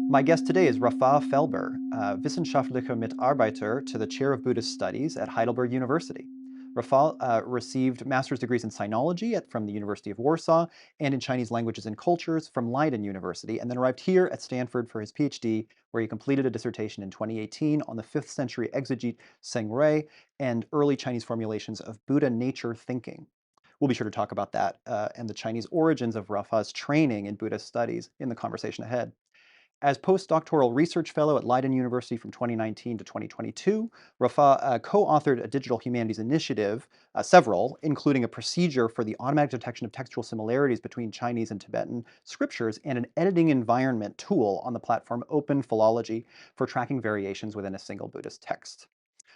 My guest today is Rafal Felbur, wissenschaftlicher Mitarbeiter to the Chair of Buddhist Studies at Heidelberg University. Rafal received master's degrees in sinology from the University of Warsaw and in Chinese languages and cultures from Leiden University, and then arrived here at Stanford for his PhD, where he completed a dissertation in 2018 on the 5th century exegete Seng Rui and early Chinese formulations of Buddha nature thinking. We'll be sure to talk about that and the Chinese origins of Rafal's training in Buddhist studies in the conversation ahead. As postdoctoral research fellow at Leiden University from 2019 to 2022, Rafa co-authored a digital humanities initiative, several, including a procedure for the automatic detection of textual similarities between Chinese and Tibetan scriptures and an editing environment tool on the platform Open Philology for tracking variations within a single Buddhist text.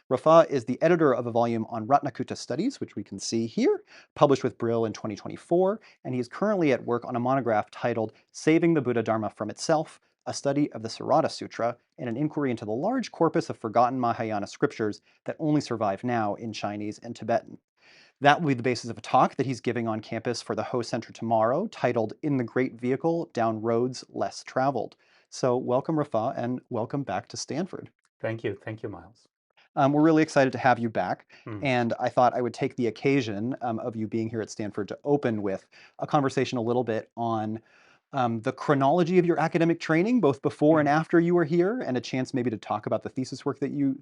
Rafa is the editor of a volume on Ratnakuta studies, which we can see here, published with Brill in 2024, and he is currently at work on a monograph titled Saving the Buddha Dharma from Itself, a study of the Sarada Sutra and an inquiry into the large corpus of forgotten Mahayana scriptures that only survive now in Chinese and Tibetan. That will be the basis of a talk that he's giving on campus for the Ho Center tomorrow, titled In the Great Vehicle, Down Roads Less Traveled. So welcome, Rafa, and welcome back to Stanford. Thank you. Thank you, Miles. We're really excited to have you back, Mm, and I thought I would take the occasion of you being here at Stanford to open with a conversation a little bit on the chronology of your academic training, both before and mm, after you were here, and a chance maybe to talk about the thesis work that you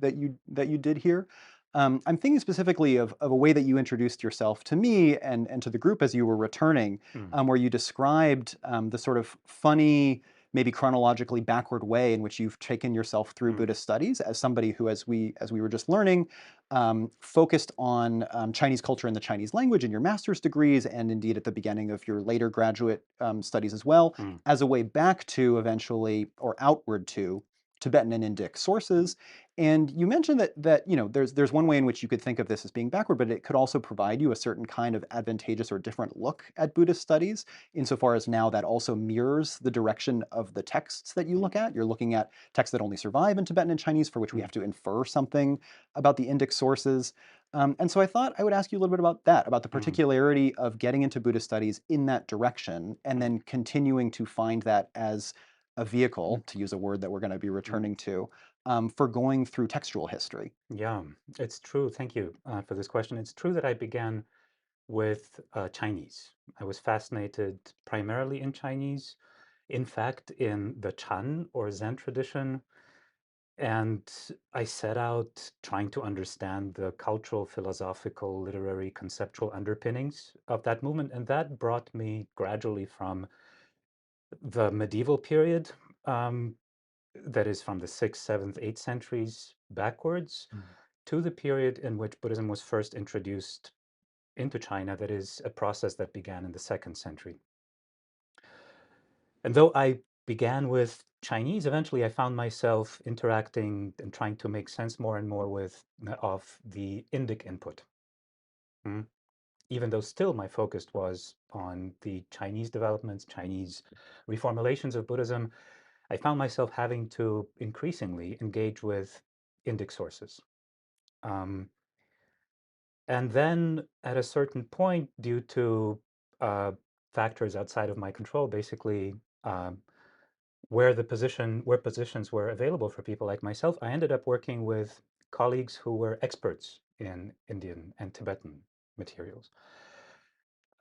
did here. I'm thinking specifically of a way that you introduced yourself to me and to the group as you were returning, mm, where you described the sort of funny, maybe chronologically backward way in which you've taken yourself through mm, Buddhist studies as somebody who, as we were just learning, focused on Chinese culture and the Chinese language in your master's degrees, and indeed at the beginning of your later graduate studies as well, mm, as a way back to eventually, or outward to, Tibetan and Indic sources. And you mentioned that there's one way in which you could think of this as being backward, but it could also provide you a certain kind of advantageous or different look at Buddhist studies, insofar as now that also mirrors the direction of the texts that you look at. You're looking at texts that only survive in Tibetan and Chinese, for which we mm, have to infer something about the Indic sources. And so I thought I would ask you a little bit about that, about the mm, particularity of getting into Buddhist studies in that direction, and mm, then continuing to find that as a mm, vehicle, to use a word that we're going to be mm. returning to, for going through textual history. Yeah, it's true. Thank you for this question. It's true that I began with Chinese. I was fascinated primarily in Chinese, in fact, in the Chan or Zen tradition. And I set out trying to understand the cultural, philosophical, literary, conceptual underpinnings of that movement. And that brought me gradually from the medieval period, um, that is from the 6th, 7th, 8th centuries backwards, Mm. to the period in which Buddhism was first introduced into China, that is a process that began in the 2nd century. And though I began with Chinese, eventually I found myself interacting and trying to make sense more and more with of the Indic input. Mm. Even though still my focus was on the Chinese developments, Chinese reformulations of Buddhism, I found myself having to increasingly engage with Indic sources. Um, and then at a certain point, due to uh, factors outside of my control, basically um, where positions were available for people like myself, I ended up working with colleagues who were experts in Indian and Tibetan materials.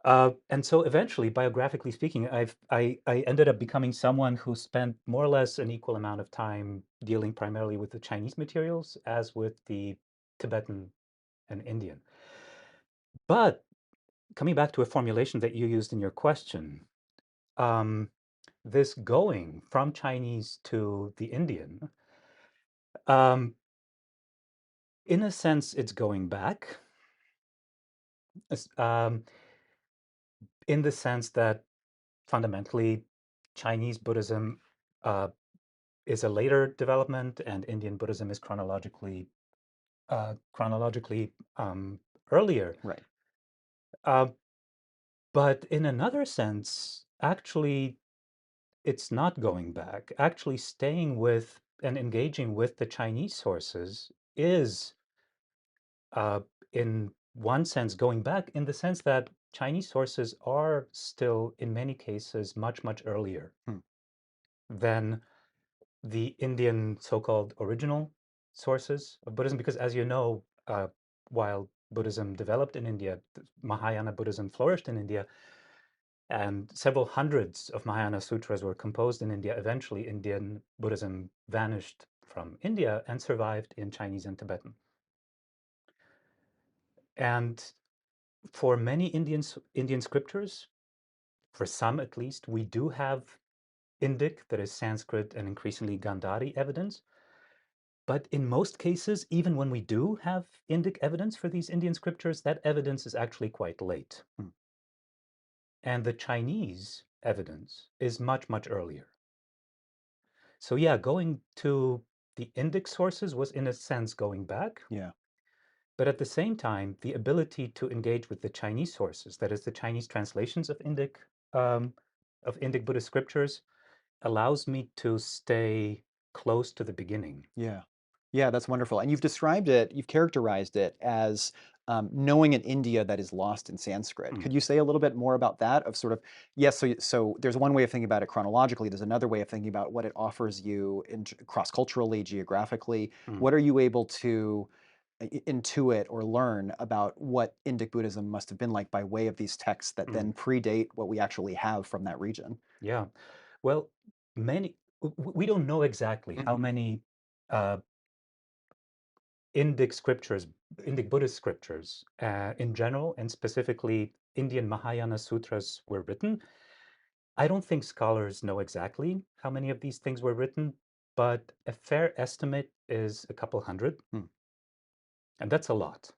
And so eventually, biographically speaking, I ended up becoming someone who spent more or less an equal amount of time dealing primarily with the Chinese materials as with the Tibetan and Indian. But coming back to a formulation that you used in your question, um, this going from Chinese to the Indian, um, in a sense, it's going back, um, in the sense that fundamentally Chinese Buddhism uh, is a later development, and Indian Buddhism is chronologically earlier. Right. Uh, but in another sense, actually, it's not going back. Actually, staying with and engaging with the Chinese sources is, uh, in one sense, going back in the sense that Chinese sources are still, in many cases, much, much earlier Hmm. than the Indian so-called original sources of Buddhism, because as you know, while Buddhism developed in India, Mahayana Buddhism flourished in India, and several hundreds of Mahayana sutras were composed in India. Eventually, Indian Buddhism vanished from India and survived in Chinese and Tibetan. And for many Indian scriptures, for some at least, we do have Indic, that is Sanskrit and increasingly Gandhari evidence. But in most cases, even when we do have Indic evidence for these Indian scriptures, that evidence is actually quite late. Hmm. And the Chinese evidence is much, much earlier. So yeah, going to the Indic sources was in a sense going back. Yeah. But at the same time, the ability to engage with the Chinese sources, that is the Chinese translations um, of Indic Buddhist scriptures, allows me to stay close to the beginning. Yeah. Yeah, that's wonderful. And you've described it, you've characterized it as knowing an India that is lost in Sanskrit. Mm, Could you say a little bit more about that? Of sort of, yes, so there's one way of thinking about it chronologically. There's another way of thinking about what it offers you cross-culturally, geographically. mm, What are you able to intuit or learn about what Indic Buddhism must have been like by way of these texts that mm. then predate what we actually have from that region? Yeah. Well, many, we don't know exactly how Mhm. many uh, Indic scriptures, Indic Buddhist scriptures in general, and specifically Indian Mahayana sutras were written. I don't think scholars know exactly how many of these things were written, but a fair estimate is a couple hundred, Hmm. and that's a lot.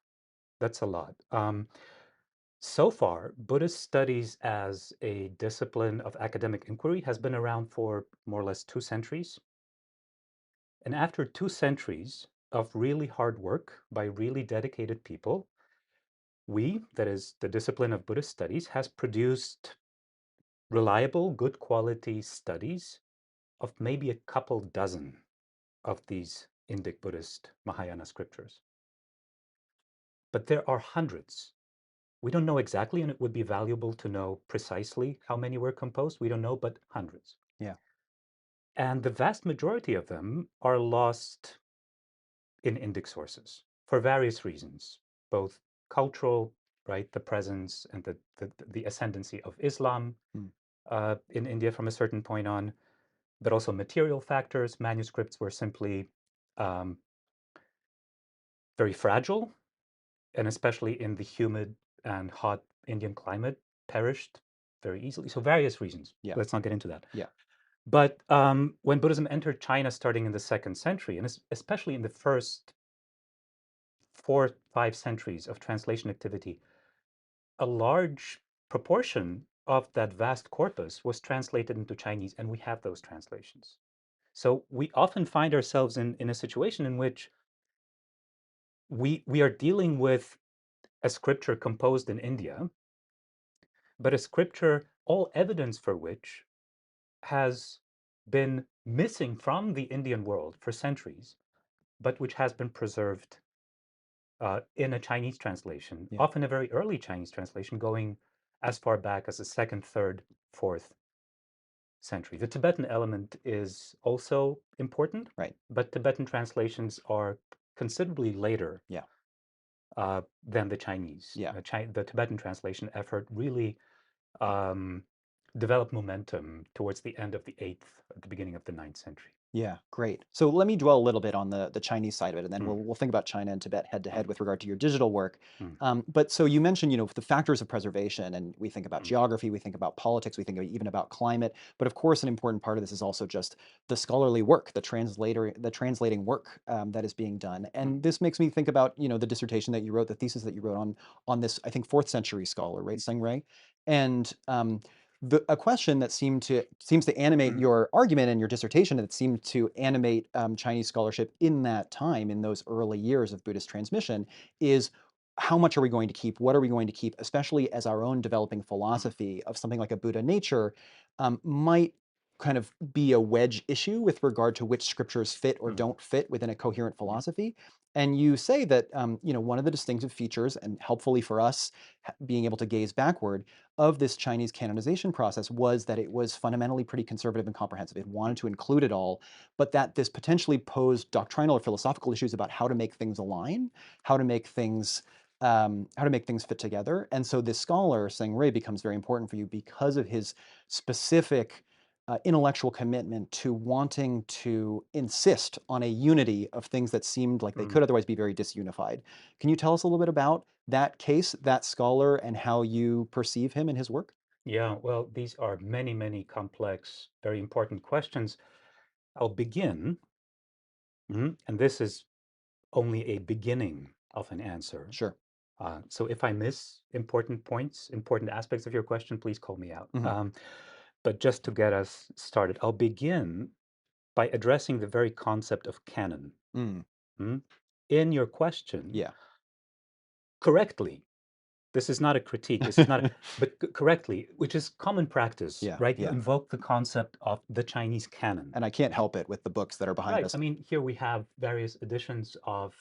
That's a lot. So far, Buddhist studies as a discipline of academic inquiry has been around for more or less 2 centuries. And after 2 centuries of really hard work by really dedicated people, we, that is the discipline of Buddhist studies, has produced reliable, good quality studies of maybe a couple dozen of these Indic Buddhist Mahayana scriptures. But there are hundreds. We don't know exactly, and it would be valuable to know precisely how many were composed. We don't know, but hundreds. Yeah. And the vast majority of them are lost in Indic sources for various reasons, both cultural, right, the presence and the ascendancy of Islam Hmm. in India from a certain point on, but also material factors. Manuscripts were simply um, very fragile, and especially in the humid and hot Indian climate, perished very easily. So various reasons. Yeah. Let's not get into that. Yeah. But when Buddhism entered China starting in the 2nd century, and especially in the first 4, 5 centuries of translation activity, a large proportion of that vast corpus was translated into Chinese, and we have those translations. So we often find ourselves in a situation in which we are dealing with a scripture composed in India, but a scripture, all evidence for which has been missing from the Indian world for centuries, but which has been preserved in a Chinese translation, Yeah. often a very early Chinese translation, going as far back as the 2nd, 3rd, 4th century. The Tibetan element is also important, Right. but Tibetan translations are considerably later Yeah. than the Chinese. Yeah. The Tibetan translation effort really um, developed momentum towards the end of the 8th, at the beginning of the 9th century. Yeah, great. So let me dwell a little bit on the Chinese side of it, and then Mm, we'll think about China and Tibet head to head mm, with regard to your digital work. mm, But so you mentioned, the factors of preservation, and we think about mm, geography, we think about politics, we think even about climate. But of course, an important part of this is also just the scholarly work, the translating work that is being done. mm, And this makes me think about, the dissertation that you wrote, the thesis that you wrote on this, I think, 4th century scholar, right, mm, Seng Rei, and a question that seems to animate mm, your argument and your dissertation, that seemed to animate Chinese scholarship in that time, in those early years of Buddhist transmission, is how much are we going to keep? What are we going to keep? Especially as our own developing mm, philosophy of something like a Buddha nature might kind of be a wedge issue with regard to which scriptures fit or Mm, don't fit within a coherent mhm, philosophy. And you say that one of the distinctive features, and helpfully for us being able to gaze backward, of this Chinese canonization process was that it was fundamentally pretty conservative and comprehensive. It wanted to include it all, but that this potentially posed doctrinal or philosophical issues about how to make things align, how to make things fit together. And so this scholar, Seng Rui, becomes very important for you because of his specific intellectual commitment to wanting to insist on a unity of things that seemed like they mm. could otherwise be very disunified. Can you tell us a little bit about that case, that scholar, and how you perceive him and his work? Yeah, well, these are many, many complex, very important questions. I'll begin, and this is only a beginning of an answer. Sure. So if I miss important points, important aspects of your question, please call me out. Hmm. But just to get us started, I'll begin by addressing the very concept of canon. Mm. mm. In your question, Yeah. correctly, this is not a critique, this is not, but correctly, which is common practice, Yeah. right? You Yeah. invoke the concept of the Chinese canon. And I can't help it with the books that are behind Right. us. I mean, here we have various editions of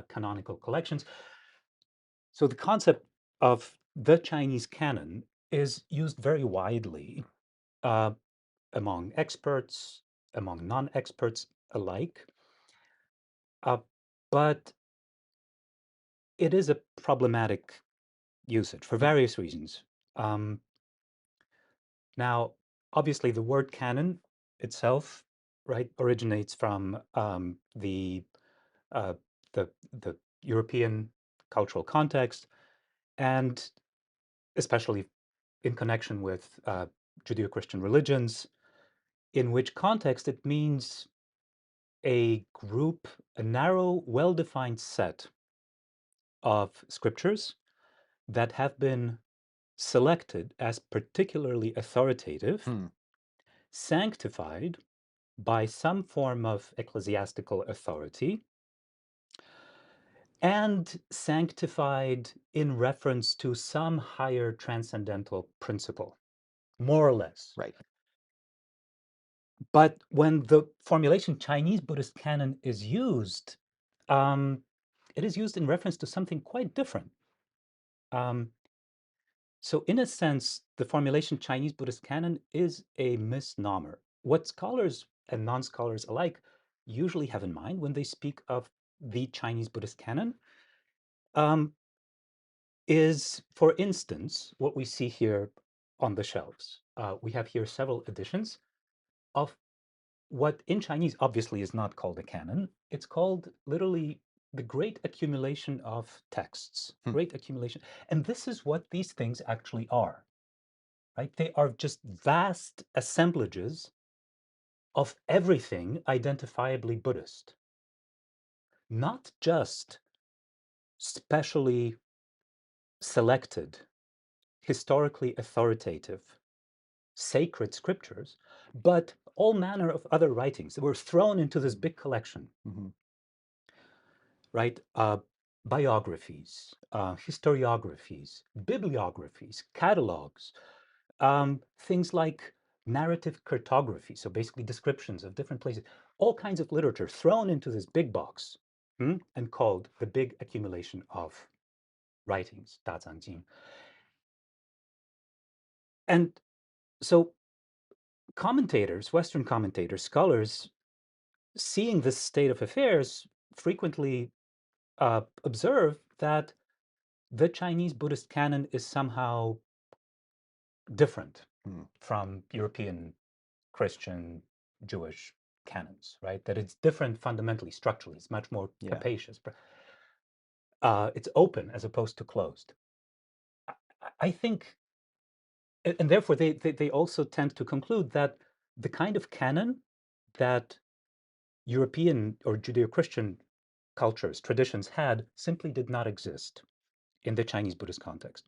canonical collections. So the concept of the Chinese canon is used very widely uh, among experts, among non-experts alike. Uh, but it is a problematic usage for Mm. various reasons. Um, Now, obviously, the word canon itself, right, originates from uh, the European cultural context, and especially in connection with Judeo-Christian religions, in which context it means a group, a narrow, well-defined set of scriptures that have been selected as particularly authoritative, Hmm. sanctified by some form of ecclesiastical authority, and sanctified in reference to some higher transcendental principle, more or less. Right. But when the formulation Chinese Buddhist canon is used, um, it is used in reference to something quite different. Um, so, in a sense, the formulation Chinese Buddhist canon is a misnomer. What scholars and non scholars alike usually have in mind when they speak of the Chinese Buddhist canon um, is, for instance, what we see here on the shelves. We have here several editions of what in Chinese obviously is not called a canon. It's called literally the great accumulation of texts, Hmm. great accumulation. And this is what these things actually are, right? They are just vast assemblages of everything identifiably Buddhist, not just specially selected, historically authoritative, sacred scriptures, but all manner of other writings that were thrown into this big collection, Hmm. right? Biographies, historiographies, bibliographies, catalogs, things like narrative cartography, so basically descriptions of different places, all kinds of literature thrown into this big box and called the big accumulation of writings, 大藏经. And so commentators, Western commentators, scholars, seeing this state of affairs, frequently observe that the Chinese Buddhist canon is somehow different Hmm. from European Christian, Jewish canons, right? That it's different fundamentally, structurally. It's much more Yeah. capacious. It's open as opposed to closed. I think, and therefore they also tend to conclude that the kind of canon that European or Judeo-Christian cultures, traditions had simply did not exist in the Chinese Buddhist context.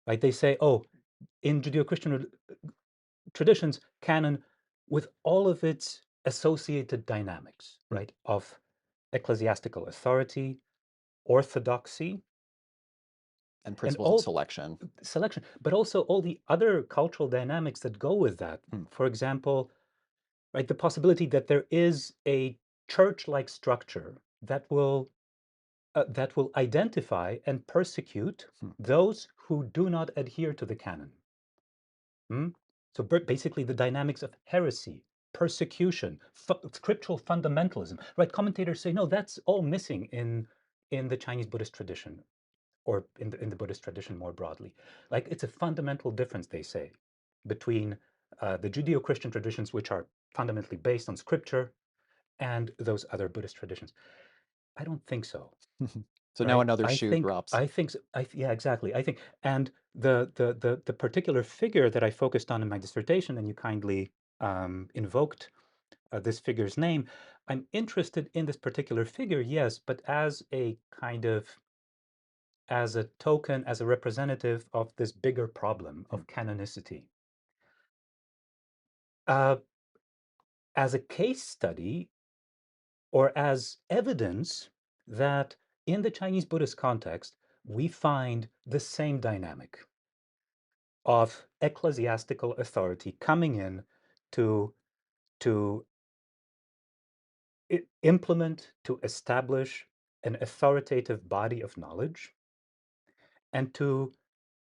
Right? They say, oh, in Judeo-Christian traditions, canon, with all of its associated dynamics, Hmm. right, of ecclesiastical authority, orthodoxy, And and principles of all selection. selection, but also all the other cultural dynamics that go with that. Hmm. For example, right, the possibility that there is a church-like structure that will identify and persecute Hmm. those who do not adhere to the canon. Hmm? So basically, the dynamics of heresy, persecution, scriptural fundamentalism. Right? Commentators say no, that's all missing in the Chinese Buddhist tradition, or in the Buddhist tradition more broadly. Like it's a fundamental difference, they say, between the Judeo-Christian traditions, which are fundamentally based on scripture, and those other Buddhist traditions. I don't think so. So now Right? another shoe drops. I think so, yeah, exactly. I think, and the particular figure that I focused on in my dissertation, and you kindly invoked this figure's name. I'm interested in this particular figure, yes, but as a kind of as a token, as a representative of this bigger problem Hmm. of canonicity. Uh, as a case study or as evidence that in the Chinese Buddhist context, we find the same dynamic of ecclesiastical authority coming in to, to implement, to establish an authoritative body of knowledge and to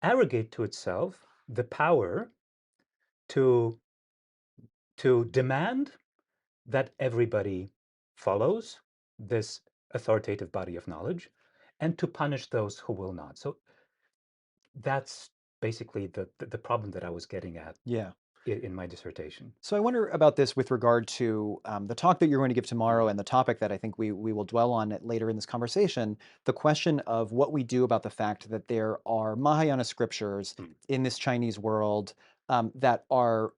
arrogate to itself the power to, to demand that everybody follows this authoritative body of knowledge and to punish those who will not. So that's basically the problem that I was getting at Yeah. in my dissertation. So I wonder about this with regard to the talk that you're going to give tomorrow Mm, and the topic that I think we will dwell on later in this conversation, the question of what we do about the fact that there are Mahayana scriptures mm, in this Chinese world that are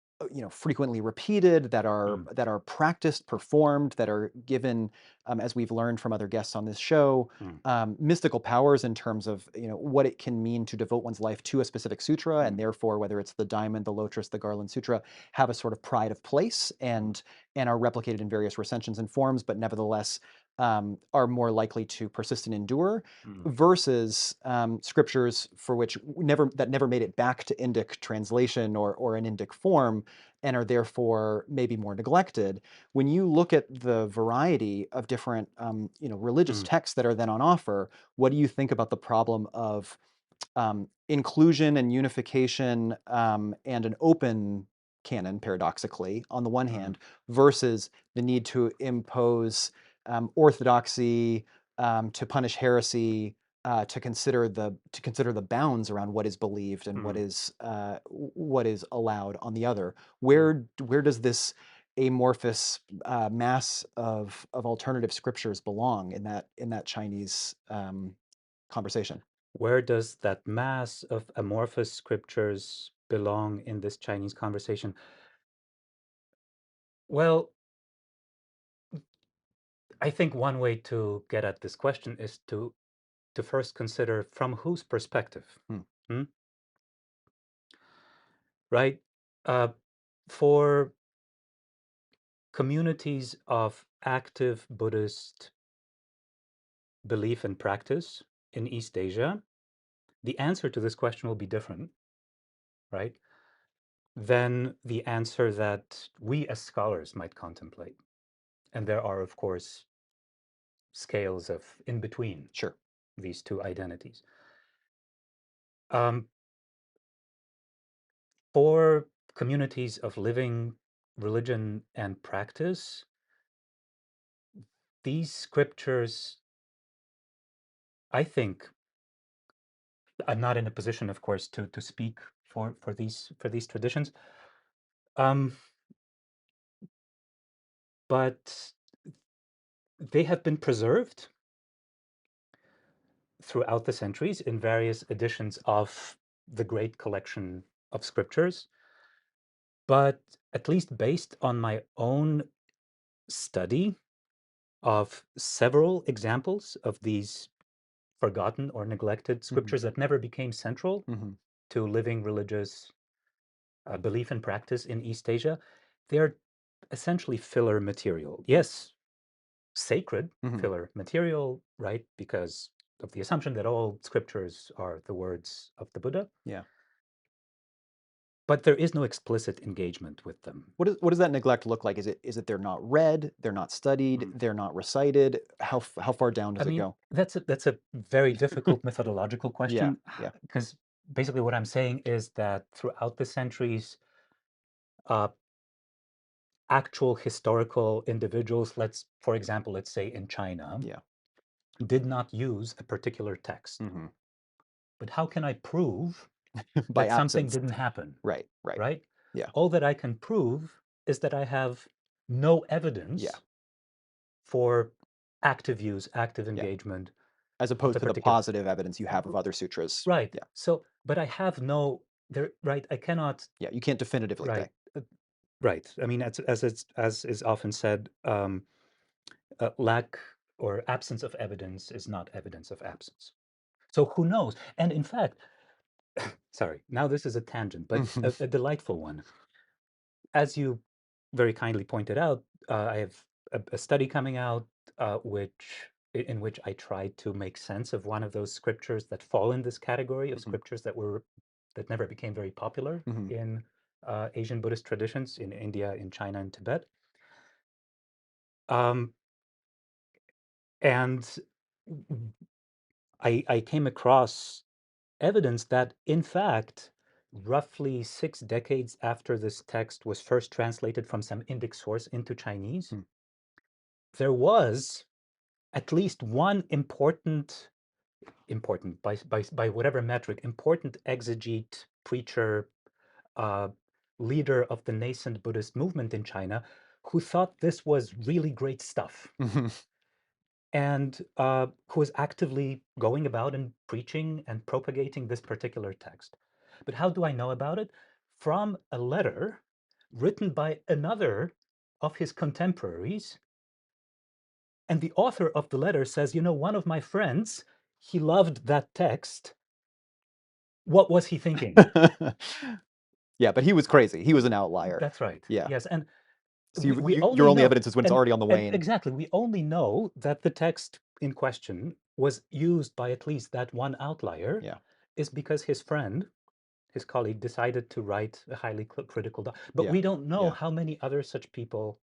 frequently repeated, mm, that are practiced, performed, that are given, as we've learned from other guests on this show, mm, mystical powers in terms of what it can mean to devote one's life to a specific sutra, and mm, therefore whether it's the diamond, the lotus, the garland sutra, have a sort of pride of place mm, and are replicated in various recensions and forms, but nevertheless are more likely to persist and endure, mm, versus scriptures for which never made it back to Indic translation or an Indic form, and are therefore maybe more neglected. When you look at the variety of different religious mm, texts that are then on offer, what do you think about the problem of inclusion and unification and an open canon, paradoxically, on the one mm, hand, versus the need to impose orthodoxy, to punish heresy, to consider the bounds around what is believed and mm, what is allowed on the other? mm. Where does this amorphous mass of alternative scriptures belong in that Chinese conversation? Where does that mass of amorphous scriptures belong in this Chinese conversation? Well, I think one way to get at this question is to first consider from whose perspective, Hmm. hmm? Right? Uh, for communities of active Buddhist belief and practice in East Asia, the answer to this question will be different, right, than the answer that we as scholars might contemplate. And there are, of course, scales of in between Sure. these two identities. Um, for communities of living religion and practice, these scriptures, I think, I'm not in a position, of course, to speak for these traditions, um, but they have been preserved throughout the centuries in various editions of the great collection of scriptures. But at least based on my own study of several examples of these forgotten or neglected Hmm. scriptures that never became central Hmm. to living religious belief and practice in East Asia, they're essentially filler material. Yes, sacred Hmm. filler material, right? Because of the assumption that all scriptures are the words of the Buddha, Yeah. but there is no explicit engagement with them. What does that neglect look like? Is it they're not read, they're not studied, Mm. they're not recited? How far down I does it mean, go? that's a very difficult methodological Yeah. question Yeah. because basically what I'm saying is that throughout the centuries, uh, actual historical individuals, for example, let's say in China, Yeah. did not use a particular text. Hmm. But how can I prove By that something absence. didn't happen, Right. Right. right? Yeah. All that I can prove is that I have no Yeah. evidence for active use, active Yeah. engagement As of opposed the to the particular, positive evidence you have of other sutras. right. Yeah. So, but I have no, there, right? I cannot, Yeah. You can't definitively right, say. right. I mean, as is often said, lack or absence of evidence is not evidence of absence. So who knows? And in fact, sorry, now this is a tangent, but Mhm. a delightful one. As you very kindly pointed out, I have a study coming out in which I tried to make sense of one of those scriptures that fall in this category of Mhm. scriptures that never became very popular Mhm. in Asian Buddhist traditions in India, in China, and Tibet. Um, and I came across evidence that, in fact, roughly 6 decades after this text was first translated from some Indic source into Chinese, Mm. there was at least one important by whatever metric, important exegete, preacher, uh, leader of the nascent Buddhist movement in China, who thought this was really great stuff, Mhm. and who was actively going about and preaching and propagating this particular text. But how do I know about it? From a letter written by another of his contemporaries. And the author of the letter says, one of my friends, he loved that text. What was he thinking? Yeah, but he was crazy. He was an outlier. That's right. Yeah. Yes. And So we your only only know, evidence is when it's already on the and wane. exactly, we only know that the text in question was used by at least that one outlier Yeah. is because his friend, his colleague, decided to write a highly critical but Yeah. we don't know Yeah. how many other such people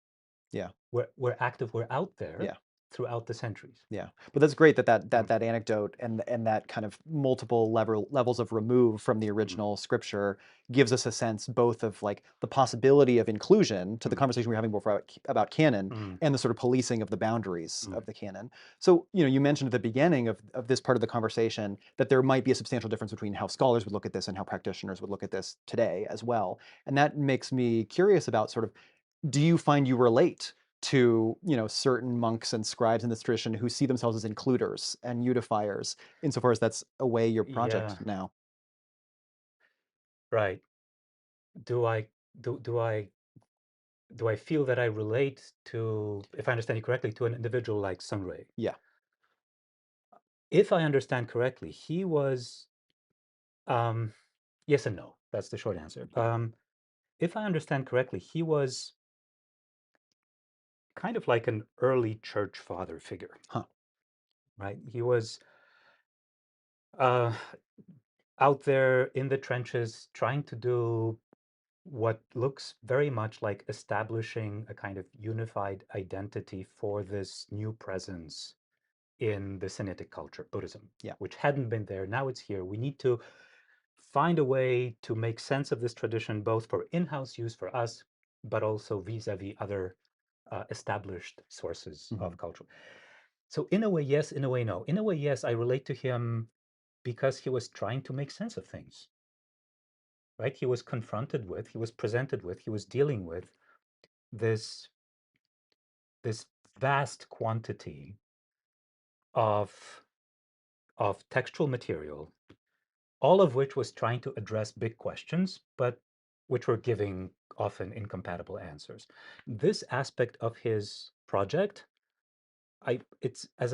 Yeah. were out there Yeah. throughout the centuries. Yeah, but that's great that Mm, that anecdote and that kind of multiple levels of remove from the mm, original scripture gives us a sense both of like the possibility of inclusion to the mm, conversation we were having before about canon mm, and the sort of policing of the boundaries mm, of the canon. So, you mentioned at the beginning of this part of the conversation that there might be a substantial difference between how scholars would look at this and how practitioners would look at this today as well. And that makes me curious about sort of, do you find you relate to certain monks and scribes in this tradition who see themselves as includers and unifiers, insofar as that's a way your project yeah, now? right. Do I do do I do I feel that I relate to, if I understand you correctly, to an individual like Sunray? Yeah. If I understand correctly, he was um, yes and no. That's the short answer. Yeah. If I understand correctly, he was kind of like an early church father figure, Huh. right? He was uh, out there in the trenches trying to do what looks very much like establishing a kind of unified identity for this new presence in the Sinitic culture, Buddhism, Yeah. which hadn't been there. Now it's here. We need to find a way to make sense of this tradition, both for in-house use for us, but also vis-a-vis other established sources Hmm. of culture. So in a way, yes, in a way, no. In a way, yes, I relate to him because he was trying to make sense of things, right? He was confronted with, he was presented with, he was dealing with this this vast quantity of textual material, all of which was trying to address big questions, but which were giving often incompatible answers. This aspect of his project, it's as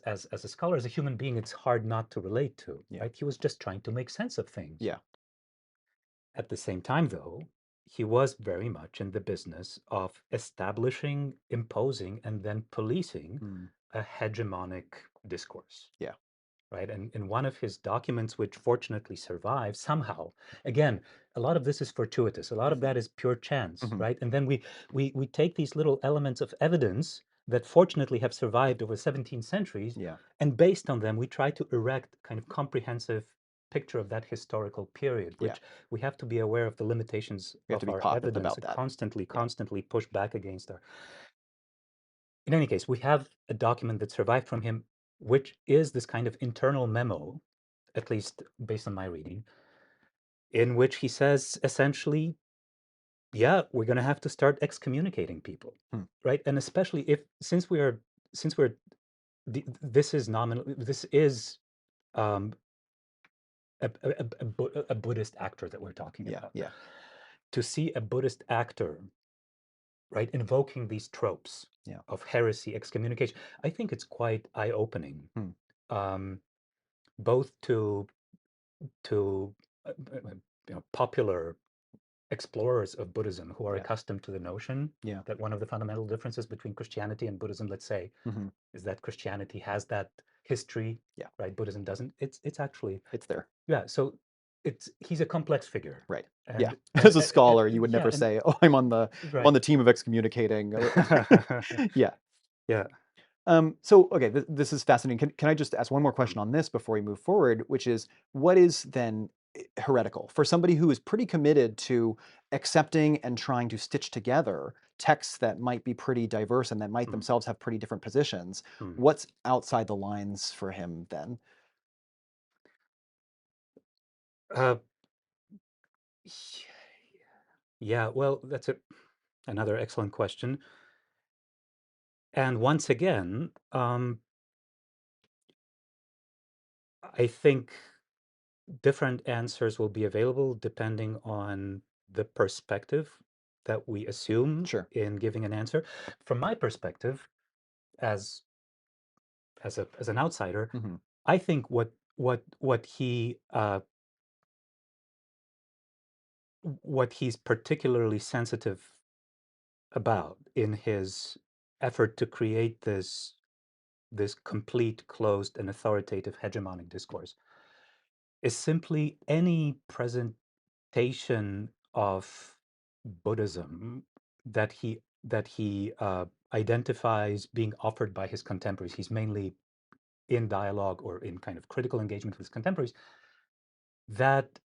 a scholar, as a human being, it's hard not to relate to, Yeah. right? He was just trying to make sense of things. Yeah. At the same time, though, he was very much in the business of establishing, imposing, and then policing Mm. a hegemonic discourse, Yeah. right? And in one of his documents, which fortunately survived somehow, again, a lot of this is fortuitous. A lot of that is pure chance, Hmm. right? And then we take these little elements of evidence that fortunately have survived over 17 centuries, Yeah. and based on them, we try to erect kind of comprehensive picture of that historical period, Yeah. which we have to be aware of the limitations We have to of be our cautious evidence about and that. constantly, Yeah. constantly push back against our. In any case, we have a document that survived from him, which is this kind of internal memo, at least based on my reading, in which he says essentially, yeah, we're going to have to start excommunicating people, Hmm. right? And especially if since we're this is nominal, this is um, a Buddhist actor that we're talking Yeah. about. Yeah. To see a Buddhist actor, right, invoking these tropes Yeah. of heresy, excommunication, I think it's quite eye-opening, Hmm. um, both to popular explorers of Buddhism who are Yeah. accustomed to the notion Yeah. that one of the fundamental differences between Christianity and Buddhism, let's say, Hmm. is that Christianity has that history, Yeah. right? Buddhism doesn't. It's actually, It's there. yeah. So he's a complex figure, Right. Yeah. and As a scholar, you would yeah, never and say, "Oh, I'm on right, the team of excommunicating," or yeah. yeah. So, okay, this is fascinating. Can I just ask one more Mm, question on this before we move forward, which is, what is then heretical for somebody who is pretty committed to accepting and trying to stitch together texts that might be pretty diverse and that might mm, themselves have pretty different positions? mm. What's outside the lines for him then? Uh, yeah. Well, that's another excellent question. And once again, I think different answers will be available depending on the perspective that we assume Sure. in giving an answer. From my perspective, as as an outsider, Hmm. I think what he's particularly sensitive about in his effort to create this complete, closed, and authoritative hegemonic discourse is simply any presentation of Buddhism that he identifies being offered by his contemporaries. He's mainly in dialogue or in kind of critical engagement with his contemporaries that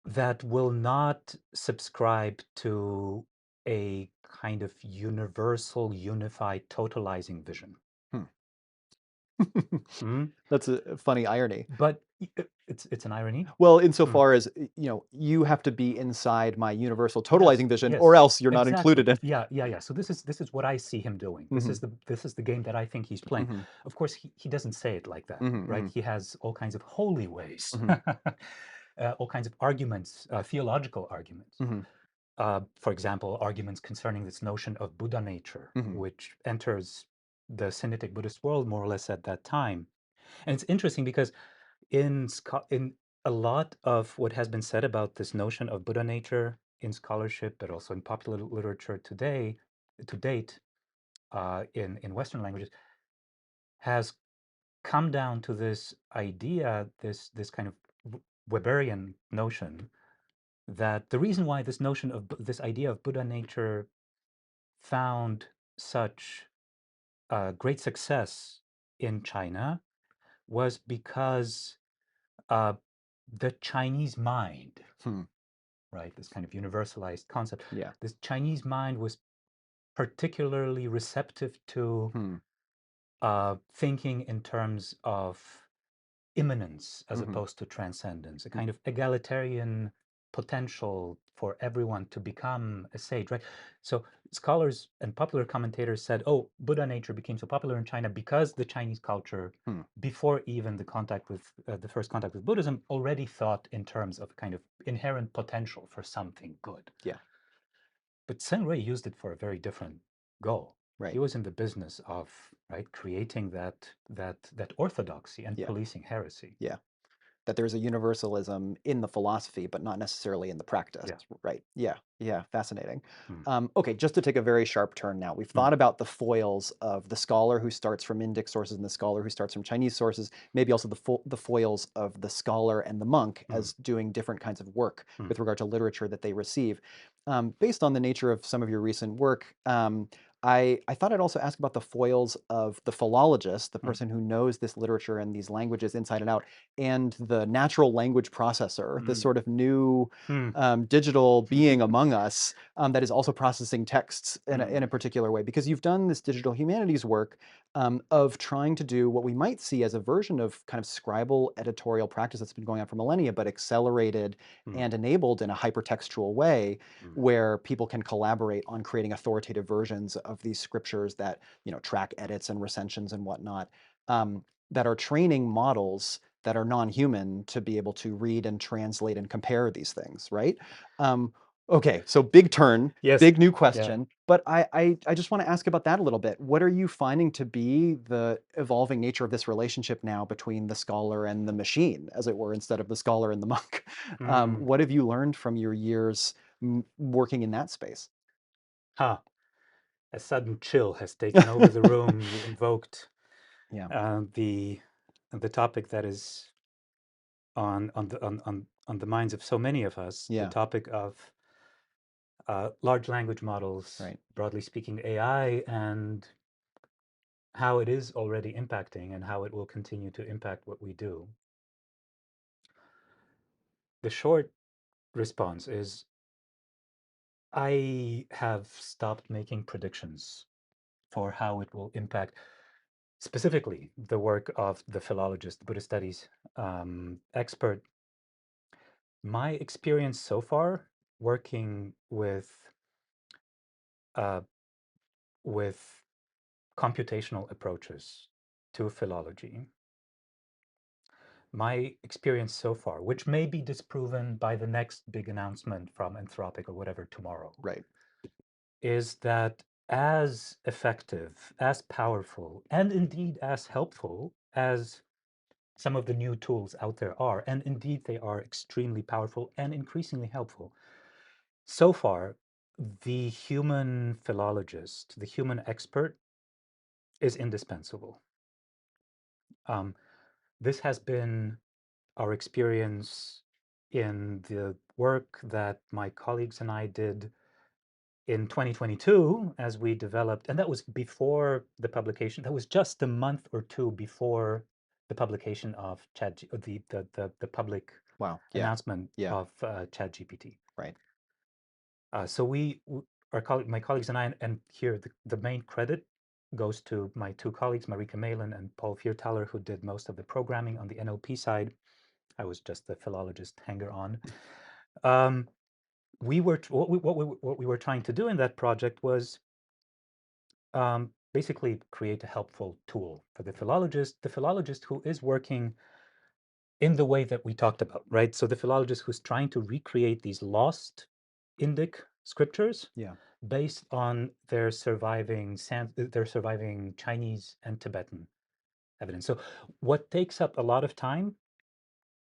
that will not subscribe to a kind of universal, unified, totalizing vision. Hmm. Mm? That's a funny irony. But it's an irony. Well, Mm. insofar as, you have to be inside my universal Yes, totalizing vision, or yes, else you're not exactly. included in. Yeah, yeah, yeah. So this is what I see him doing. This Hmm. is the game that I think he's playing. Hmm. Of course, he doesn't say it like that, Hmm. right? Hmm. He has all kinds of holy ways, Hmm. all kinds of arguments, theological arguments. Hmm. For example, arguments concerning this notion of Buddha nature, Hmm. which enters the Sinitic Buddhist world more or less at that time. And it's interesting because in a lot of what has been said about this notion of Buddha nature in scholarship, but also in popular literature today, to date, in Western languages, has come down to this idea, this kind of Weberian notion that the reason why this notion of this idea of Buddha nature found such great success in China was because uh, the Chinese mind, Hmm. right, this kind of universalized concept, Yeah. this Chinese mind was particularly receptive to Hmm. thinking in terms of immanence as Hmm. opposed to transcendence, a kind of egalitarian potential for everyone to become a sage, right? So scholars and popular commentators said, oh, Buddha nature became so popular in China because the Chinese culture, Hmm. before even the first contact with Buddhism, already thought in terms of kind of inherent potential for something good. Yeah. But Sen Rui used it for a very different goal. He Right. was in the business of, right, creating that orthodoxy and Yeah. policing heresy. Yeah. that there's a universalism in the philosophy, but not necessarily in the practice, Yeah. right? Yeah, yeah, fascinating. Mm, Okay, just to take a very sharp turn now, we've mm, thought about the foils of the scholar who starts from Indic sources and the scholar who starts from Chinese sources, maybe also the foils of the scholar and the monk mm, as doing different kinds of work mm, with regard to literature that they receive. Based on the nature of some of your recent work, I thought I'd also ask about the foils of the philologist, the mm, person who knows this literature and these languages inside and out, and the natural language processor, this mm, sort of new mm, digital being among us that is also processing texts mm, in a particular way. Because you've done this digital humanities work of trying to do what we might see as a version of kind of scribal editorial practice that's been going on for millennia, but accelerated mm, and enabled in a hypertextual way mm. where people can collaborate on creating authoritative versions of these scriptures that, track edits and recensions and whatnot, that are training models that are non-human to be able to read and translate and compare these things, right? Um, okay, so big turn, Yes. big new Yeah. question, but I just want to ask about that a little bit. What are you finding to be the evolving nature of this relationship now between the scholar and the machine, as it were, instead of the scholar and the monk? Mm. What have you learned from your years working in that space? Ha. A sudden chill has taken over the room. You invoked Yeah, the topic that is on the minds of so many of us, the yeah, topic of large language models, right, broadly speaking, AI, and how it is already impacting and how it will continue to impact what we do. The short response is I have stopped making predictions for how it will impact specifically the work of the philologist, the Buddhist studies expert. My experience so far working uh, with computational approaches to philology, my experience so far, which may be disproven by the next big announcement from Anthropic or whatever tomorrow, right. is that as effective, as powerful, and indeed as helpful as some of the new tools out there are, and indeed they are extremely powerful and increasingly helpful. So far, the human philologist, the human expert, is indispensable. Um, this has been our experience in the work that my colleagues and I did in 2022 as we developed, and that was before the publication. That was just a month or two before the publication of the public Wow. Yeah. announcement Yeah. of ChatGPT. Right. So my colleagues and I, and here the main credit goes to my two colleagues, Marika Malin and Paul Viertaler, who did most of the programming on the NLP side. I was just the philologist hanger on. Um, we were what we were trying to do in that project was basically create a helpful tool for the philologist who is working in the way that we talked about, right? So the philologist who's trying to recreate these lost Indic scriptures Yeah. based on their surviving Chinese and Tibetan evidence. So what takes up a lot of time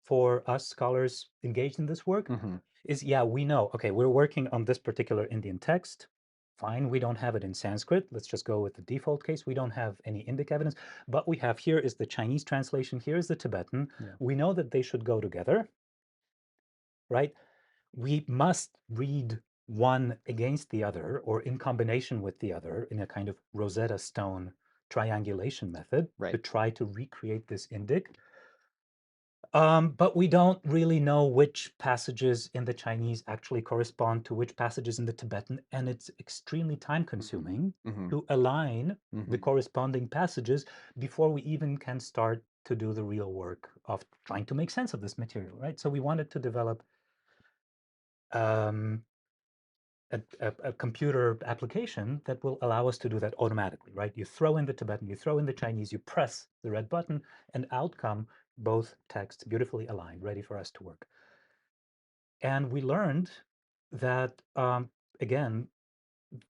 for us scholars engaged in this work Hmm. is, yeah, we know, okay, we're working on this particular Indian text. Fine, we don't have it in Sanskrit. Let's just go with the default case. We don't have any Indic evidence, but we have here is the Chinese translation, here is the Tibetan. Yeah. We know that they should go together, right? We must read one against the other or in combination with the other in a kind of Rosetta Stone triangulation method to Right. try to recreate this Indic. But we don't really know which passages in the Chinese actually correspond to which passages in the Tibetan, and it's extremely time Hmm. consuming Hmm. to align the Hmm. corresponding passages before we even can start to do the real work of trying to make sense of this material, right? So we wanted to develop um, a computer application that will allow us to do that automatically, right? You throw in the Tibetan, you throw in the Chinese, you press the red button, and out come both texts beautifully aligned, ready for us to work. And we learned that, again,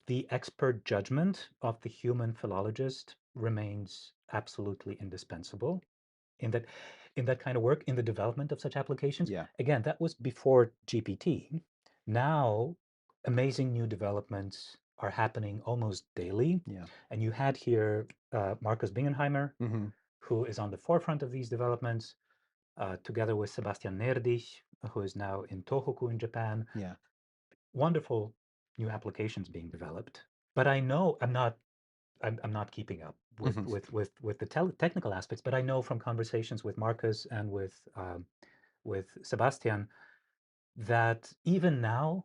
the expert judgment of the human philologist remains absolutely indispensable in that in that kind of work, in the development of such applications. Yeah. Again, that was before GPT. Now, amazing new developments are happening almost daily. Yeah. And you had here Marcus Bingenheimer, Hmm. who is on the forefront of these developments, together with Sebastian Nerdich, who is now in Tohoku in Japan. Yeah. Wonderful new applications being developed. But I know I'm not keeping up with Hmm. the technical aspects, but I know from conversations with Marcus and with Sebastian that even now,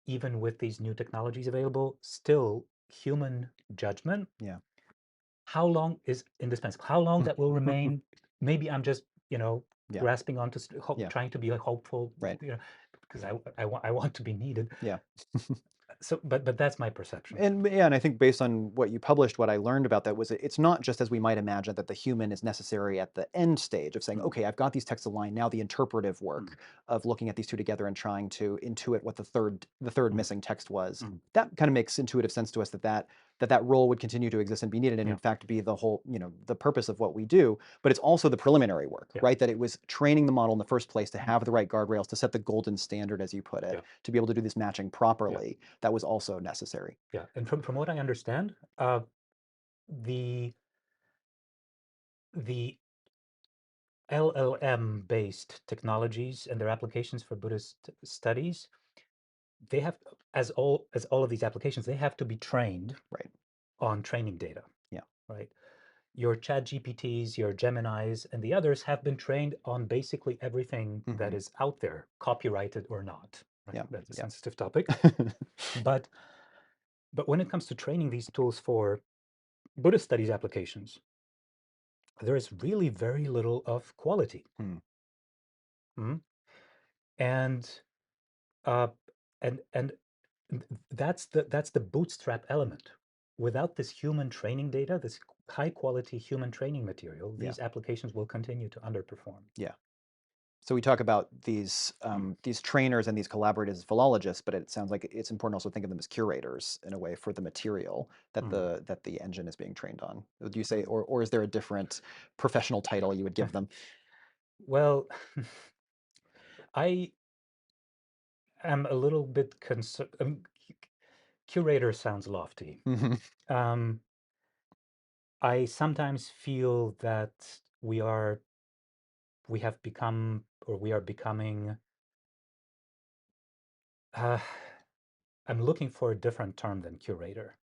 even with these new technologies available, still human judgment, Yeah. how long is indispensable? How long that will remain? Maybe I'm just, Yeah. grasping onto Yeah. trying to be hopeful, Right. because I want to be needed. Yeah. So, but that's my perception. And yeah, and I think based on what you published, what I learned about that was it's not just as we might imagine that the human is necessary at the end stage of saying, Mm, okay, I've got these texts aligned. Now the interpretive mm, work of looking at these two together and trying to intuit what the third mm, missing text was. mm. That kind of makes intuitive sense to us that role would continue to exist and be needed, and in Yeah, fact be the whole, the purpose of what we do. But it's also the preliminary work, yeah, right? That it was training the model in the first place to mm, have the right guardrails, to set the golden standard, as you put it, yeah, to be able to do this matching yeah, properly. That was also necessary. yeah. And from what I understand, the the LLM based technologies and their applications for Buddhist studies, they have, as all of these applications, they have to be trained Right. on training data, Yeah. right? Your Chat GPTs, your Geminis, and the others have been trained on basically everything that Hmm. is out there, copyrighted or not. Right? Yeah. That's a Yeah. sensitive topic. But when it comes to training these tools for Buddhist studies applications, there is really very little of quality. Hmm. Mm? And uh, and that's the bootstrap element. Without this human training data, this high quality human training material, Yeah. these applications will continue to underperform. Yeah. So we talk about these trainers and these collaborators as philologists, but it sounds like it's important also to think of them as curators in a way for the material that Mm. the engine is being trained on. Would you say, or is there a different professional title you would give them? Well, I am a little bit concerned. Curator sounds lofty. Hmm. Um, I sometimes feel that we have become, or we are becoming. Uh, I'm looking for a different term than curator.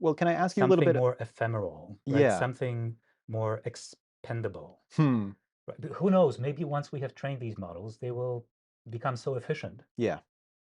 Well, can I ask you a little Something bit? more ephemeral, right? Yeah. Something more expendable. Hmm. Right? Who knows? Maybe once we have trained these models, they will become so efficient Yeah.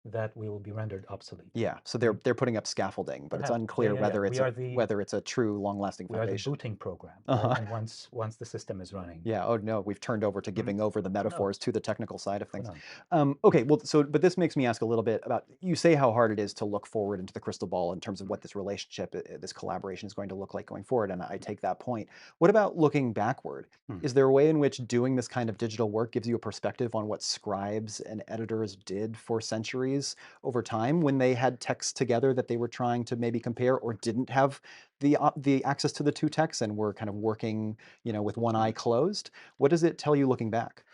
that we will be rendered obsolete. Yeah. So they're Mm, they're putting up scaffolding, but it's perhaps. Yeah, unclear yeah, yeah. whether it's a true long-lasting We are the foundation. booting program, right? Uh-huh. And once the system is running, Yeah. Oh no, we've turned over to mm, giving over the who metaphors knows? to the technical side of Who things. knows? Okay. Well, but this makes me ask a little bit about. You say how hard it is to look forward into the crystal ball in terms of what this relationship, this collaboration is going to look like going forward, and I take that point. What about looking backward? Mm, Is there a way in which doing this kind of digital work gives you a perspective on what scribes and editors did for centuries over time when they had texts together that they were trying to maybe compare, or didn't have the access to the two texts and were kind of working, with one eye mm. closed? What does it tell you looking back?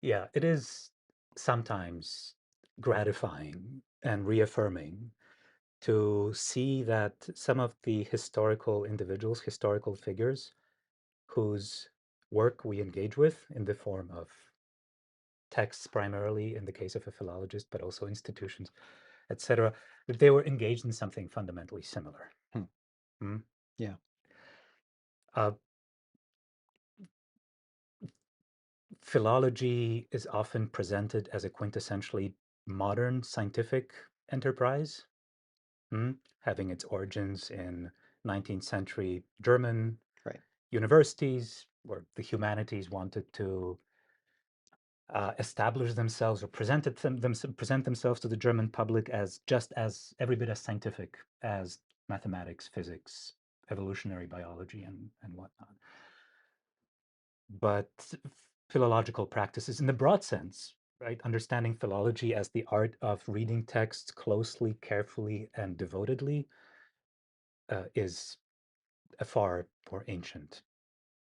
Yeah, it is sometimes gratifying and reaffirming to see that some of the historical individuals, historical figures whose work we engage with in the form of texts, primarily in the case of a philologist, but also institutions, etc., that they were engaged in something fundamentally similar. Hmm. Mm. Yeah. Uh, Philology is often presented as a quintessentially modern scientific enterprise, having its origins in 19th century German Right. universities, where the humanities wanted to establish themselves or present themselves to the German public as just as every bit as scientific as mathematics, physics, evolutionary biology, and whatnot. But philological practices, in the broad sense, right, understanding philology as the art of reading texts closely, carefully, and devotedly, is a far more ancient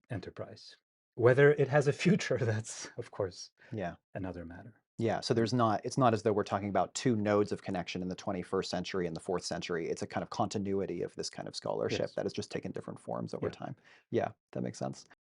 enterprise. Whether it has a future, that's, of course, Yeah. another matter. Yeah, so Mm. it's not as though we're talking about two nodes of connection in the 21st century and the 4th century. It's a kind of continuity of this kind of scholarship Yes. that has just taken different forms over Yeah. time. Yeah, that makes sense.